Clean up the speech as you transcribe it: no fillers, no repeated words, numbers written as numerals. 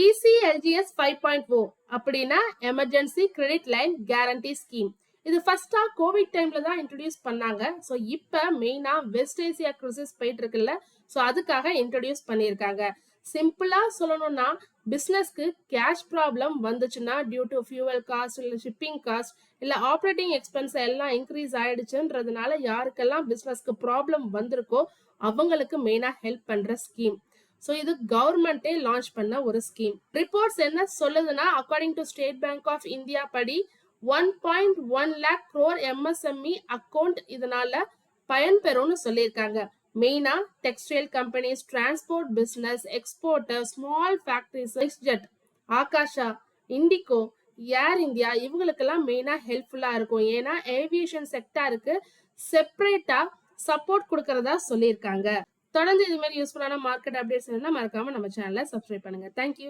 ECLGS 5.0 அப்படின்னா emergency credit line guarantee scheme. இது ஃபர்ஸ்டா கோவிட் டைம்ல தான் இன்ட்ரோடியூஸ் பண்ணாங்க. ஸோ இப்போ மெயினா வெஸ்ட் ஏசியா கிரைசிஸ் போயிட்டு இருக்குல்ல, ஸோ அதுக்காக இன்ட்ரோடியூஸ் பண்ணியிருக்காங்க. சிம்பிளா சொல்லணும்னா பிசினஸ்க்கு கேஷ் ப்ராப்ளம் வந்துச்சுன்னா டியூ டு ஃபியூவல் காஸ்ட் இல்லை ஷிப்பிங் காஸ்ட் இல்லை ஆப்ரேட்டிங் எக்ஸ்பென்ஸ் எல்லாம் இன்க்ரீஸ் ஆயிடுச்சுன்றதுனால யாருக்கெல்லாம் பிசினஸ்க்கு ப்ராப்ளம் வந்திருக்கோ அவங்களுக்கு மெயினா ஹெல்ப் பண்ற ஸ்கீம். ஸோ இது கவர்மெண்டே லான்ச் பண்ண ஒரு ஸ்கீம். ரிப்போர்ட்ஸ் என்ன சொல்லுதுன்னா according to State Bank of India படி 1.1 lakh crore MSME அக்கௌண்ட் இதனால பயன்பெறும்னு சொல்லியிருக்காங்க. மெயினா textile companies, transport business, exporter, small factories, Jet, Akasa, IndiGo, Air India இவங்களுக்கெல்லாம் மெயினா ஹெல்ப்ஃபுல்லா இருக்கும். ஏன்னா ஏவியேஷன் செக்டாருக்கு செப்பரேட்டா சப்போர்ட் கொடுக்கறதா சொல்லியிருக்காங்க. தொடர்ந்து இது மாதிரி யூஸ்ஃபுல்லான மார்க்கெட் அப்டேட்ஸ் இருந்தால் மறக்காம நம்ம சேனலை சப்ஸ்கிரைப் பண்ணுங்க. தேங்க்யூ.